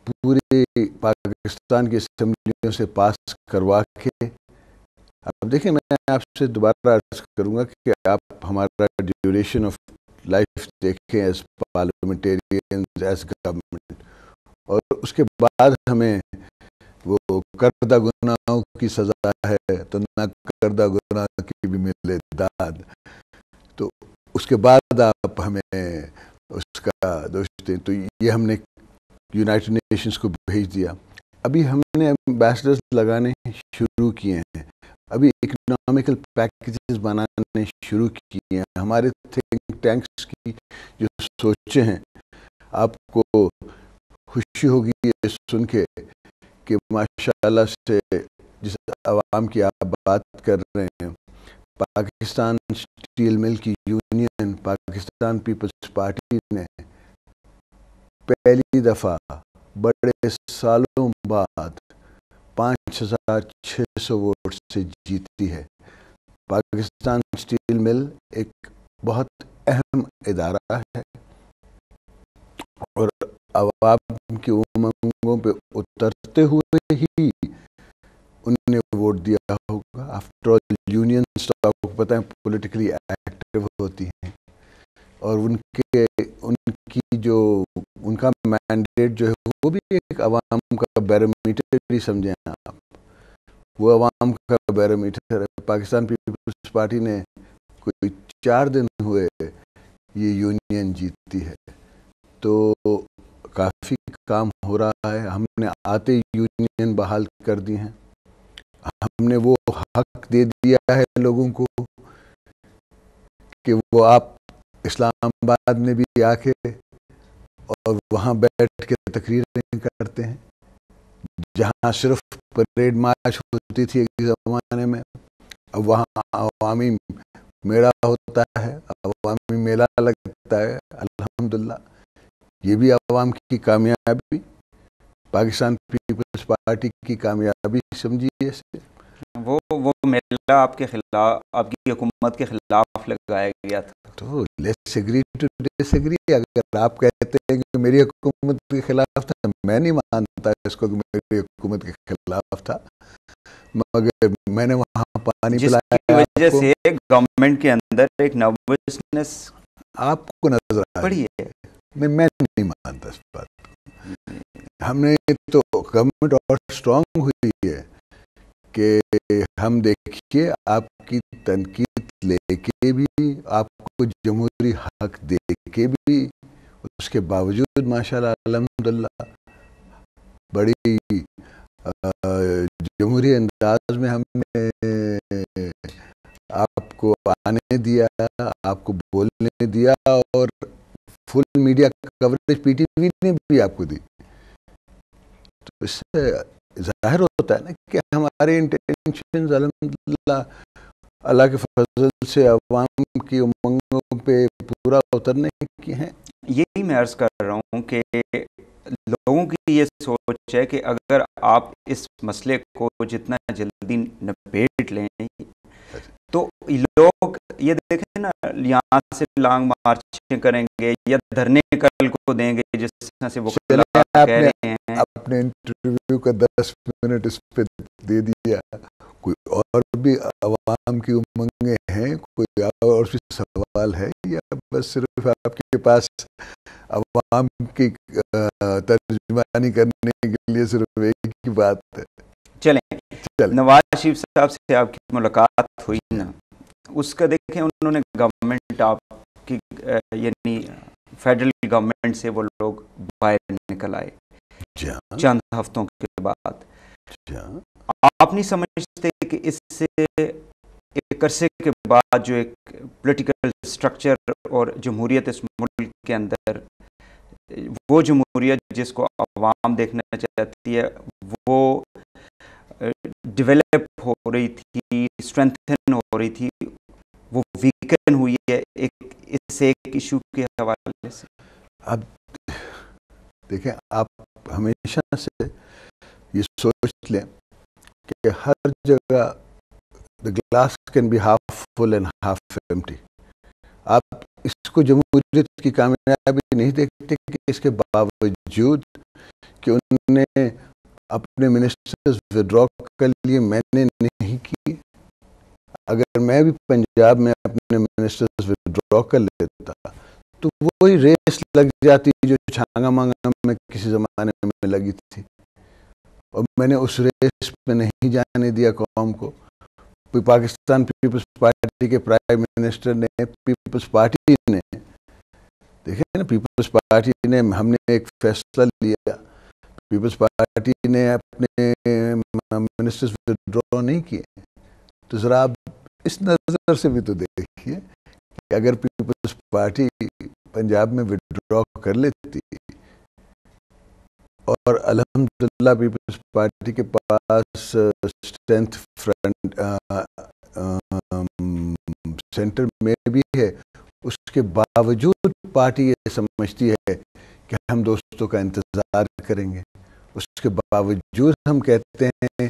پورے پاکستان کی اسمبلیوں سے پاس کروا کے. اب دیکھیں میں آپ سے دوبارہ عرض کروں گا کہ آپ ہمارا ڈیوریشن آف لائف دیکھیں ایز پارلیمنٹیرینز ایز گورنمنٹ, اور اس کے بعد ہمیں وہ کردہ گناہوں کی سزا ہے تو نہ کردہ گناہ کی بھی ملے داد, تو اس کے بعد آپ ہمیں اس کا دوست دیں. تو یہ ہم نے یونائٹڈ نیشنز کو بھیج دیا. ابھی ہم نے ایمبیسڈرز لگانے شروع کیے ہیں, ابھی اکنامیکل پیکیجز بنانے شروع کیے ہیں. ہمارے تھنک ٹینکس کی جو سوچیں ہیں, آپ کو خوشی ہوگی یہ سن کے کہ ماشاءاللہ سے جس عوام کی آپ بات کر رہے ہیں, پاکستان اسٹیل مل کی یونین, پاکستان پیپلز پارٹی نے پہلی دفعہ بڑے سالوں بعد 5,600 ووٹ سے جیتی ہے. پاکستان اسٹیل مل ایک بہت اہم ادارہ ہے اور عوام کی امنگوں پہ اترتے ہوئے ہی انہوں نے ووٹ دیا ہوگا. آفٹر آل یونینز تو آپ کو پتہ ہے پولیٹیکلی ایکٹیو ہوتی ہیں, اور ان کی جو ان کا مینڈیٹ جو ہے وہ بھی ایک عوام کا بیرومیٹر ہی سمجھیں آپ, وہ عوام کا بیرومیٹر ہے. پاکستان پیپلز پارٹی نے کوئی 4 دن ہوئے یہ یونین جیتی ہے, تو کافی کام ہو رہا ہے. ہم نے آتے یونین بحال کر دی ہیں, ہم نے وہ حق دے دیا ہے لوگوں کو کہ وہ آپ اسلام آباد میں بھی آ کے اور وہاں بیٹھ کے تقریریں کرتے ہیں. جہاں صرف پریڈ مارچ ہوتی تھی ایک زمانے میں, اب وہاں عوامی میلہ ہوتا ہے, عوامی میلہ لگتا ہے. الحمدللہ یہ بھی عوام کی کامیابی, پاکستان پیپلز پارٹی کی کامیابی سمجھیے اسے. وہ میلہ آپ کے خلاف, آپ کی حکومت کے خلاف لگایا گیا تھا. تو let's agree to disagree. اگر آپ کہتے ہیں کہ میری حکومت کے خلاف تھا, میں نہیں مانتا اس کو کہ میری حکومت کے خلاف تھا, مگر میں نے وہاں پانی جس پلایا کی وجہ آپ کو, سے گورنمنٹ کے اندر ایک نروسنس آپ کو نظر پڑی ہے. میں نہیں مانتا اس بات. ہم نے تو گورنمنٹ اور اسٹرانگ ہوئی ہے کہ ہم دیکھیے آپ کی تنقید لے کے بھی, آپ کو جمہوری حق دے کے بھی, اس کے باوجود ماشاءاللہ الحمدللہ بڑی جمہوری انداز میں ہم نے آپ کو آنے دیا, آپ کو بولنے دیا, اور full media coverage P T V نے بھی آپ کو دی. تو اس سے ظاہر ہوتا ہے نا کہ ہمارے انٹینشنز الحمدللہ اللہ کے فضل سے عوام کی امنگوں پہ پورا اترنے کی ہیں. یہی میں عرض کر رہا ہوں کہ لوگوں کی یہ سوچ ہے کہ اگر آپ اس مسئلے کو جتنا جلدی نپیٹ لیں تو لوگ یہ دیکھیں نا, یہاں سے لانگ مارچیں کریں گے یا دھرنے کل کو دیں گے جس طرح سے وہ کہہ رہے ہیں. اپنے انٹرویو کا 10 منٹ اس پہ دے دیا. کوئی اور بھی عوام کی امنگیں ہیں, کوئی اور بھی سوال ہے, یا بس صرف آپ کے پاس عوام کی ترجمانی کرنے کے لیے صرف ایک ہی بات ہے؟ چلیں نواز شریف صاحب سے آپ کی ملاقات ہوئی نا, اس کا دیکھیں انہوں نے گورنمنٹ آپ کی یعنی فیڈرل گورنمنٹ سے وہ لوگ باہر نکل آئے چند ہفتوں کے بعد. آپ نہیں سمجھتے کہ اس سے ایک عرصے کے بعد جو ایک پولیٹیکل سٹرکچر اور جمہوریت اس ملک کے اندر, وہ جمہوریت جس کو عوام دیکھنا چاہتی ہے, وہ ڈیولپ ہو رہی تھی, اسٹرینتھن ہو رہی تھی, وہ ویکن ہوئی ہے اس ایک ایشو کے حوالے سے؟ اب دیکھیں, آپ ہمیشہ سے یہ سوچ لیں کہ ہر جگہ the glass can be half full and half empty. آپ اس کو جمہوریت کی کامیابی نہیں دیکھتے کہ اس کے باوجود کہ انہوں نے اپنے منسٹرز ودرا کر لیے، میں نے نہیں کی. اگر میں بھی پنجاب میں اپنے منسٹرز ودرا کر لیتا تو وہی ریس لگ جاتی جو چھانگا مانگا میں کسی زمانے میں لگی تھی، اور میں نے اس ریس پہ نہیں جانے دیا قوم کو. پاکستان پیپلز پارٹی کے پرائم منسٹر نے، پیپلز پارٹی نے، دیکھیں نا، پیپلز پارٹی نے، ہم نے ایک فیصلہ لیا، پیپلز پارٹی نے اپنے منسٹرز ودرا نہیں کیے. تو ذرا آپ اس نظر سے بھی تو دیکھیے کہ اگر پیپلز پارٹی پنجاب میں ودرا کر لیتی اور الحمدللہ پیپلز پارٹی کے پاس اسٹرینتھ فرنٹ سینٹر میں بھی ہے، اس کے باوجود پارٹی یہ سمجھتی ہے کہ ہم دوستوں کا انتظار کریں گے. اس کے باوجود ہم کہتے ہیں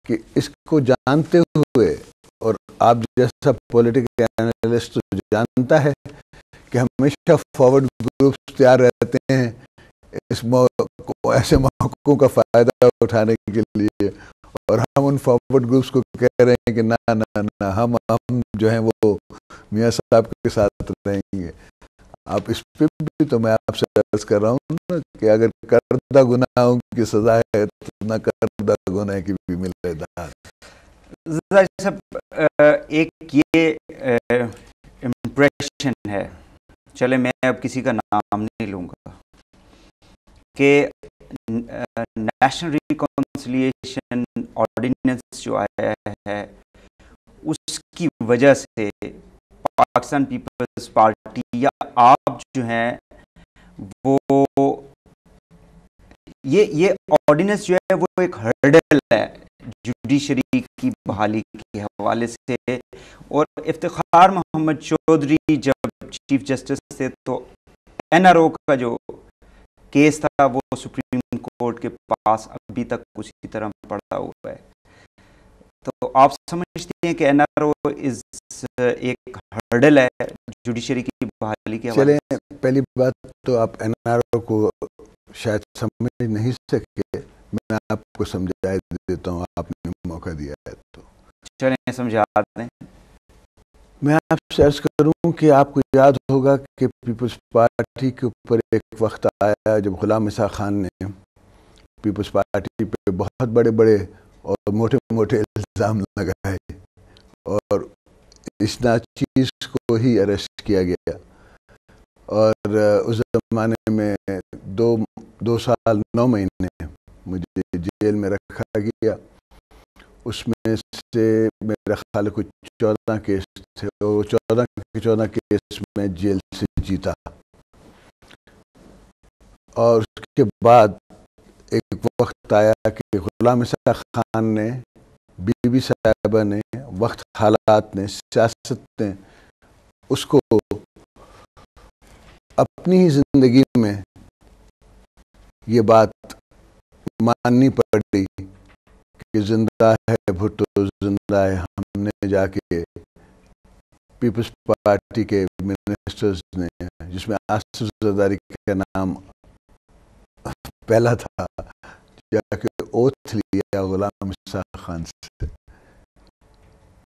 کہ اس کو جانتے ہوئے، اور آپ جیسا پولیٹیکل اینالسٹ جانتا ہے کہ ہمیشہ فارورڈ گروپس تیار رہتے ہیں اس ایسے موقعوں کا فائدہ اٹھانے کے لیے، اور ہم ان فارورڈ گروپس کو کہہ رہے ہیں کہ نہ ہم جو ہیں وہ میاں صاحب کے ساتھ رہیں گے. آپ اس پہ بھی تو میں آپ سے عرض کر رہا ہوں کہ اگر کردہ گناہوں کی سزا ہے تو نہ کردہ گناہ کی بھی ملے داد. صاحب ایک یہ امپریشن ہے، چلے میں اب کسی کا نام نہیں لوں گا، کہ نیشنل ریکنسیلیشن آرڈیننس جو آیا ہے اس کی وجہ سے پاکستان پیپلز پارٹی یا آپ جو ہیں وہ یہ آرڈیننس جو ہے وہ ایک ہرڈل ہے جوڈیشری کی بحالی کے حوالے سے. اور افتخار محمد چودھری جب چیف جسٹس تھے تو این آر او کا جو کیس تھا وہ سپریم کورٹ کے پاس ابھی تک اسی طرح پڑا ہوا ہے. تو آپ سمجھتے ہیں کہ این آر او ایک ہرڈل ہے جوڈیشری کی بحالی کے حوالے سے؟ چلیں، پہلی بات تو آپ این آر او کو شاید سمجھ نہیں سکے، میں آپ کو سمجھا دیتا ہوں، آپ نے موقع دیا ہے تو چلیں سمجھا دیں. میں آپ سے عرض کروں کہ آپ کو یاد ہوگا کہ پیپلز پارٹی کے اوپر ایک وقت آیا جب غلام اسحاق خان نے پیپلز پارٹی پہ بہت بڑے بڑے اور موٹے موٹے الزام لگائے، اور اس ناچیز کو ہی اریسٹ کیا گیا، اور اس زمانے میں 2 سال 9 مہینے مجھے جیل میں رکھا گیا. اس میں سے میرا خیال کچھ 14 کیس تھے، اور 14 کیس میں جیل سے جیتا. اور اس کے بعد ایک وقت آیا کہ غلام اسحاق خان نے، بی بی صاحبہ نے، وقت حالات نے، سیاست نے اس کو اپنی ہی زندگی میں یہ بات ماننی پڑی کہ زندہ ہے بھٹو، زندہ ہے. ہم نے جا کے پیپلز پارٹی کے منسٹرز نے، جس میں آصف زرداری کا نام پہلا تھا، جا کے اوتھ لیا غلام اسحاق خان سے.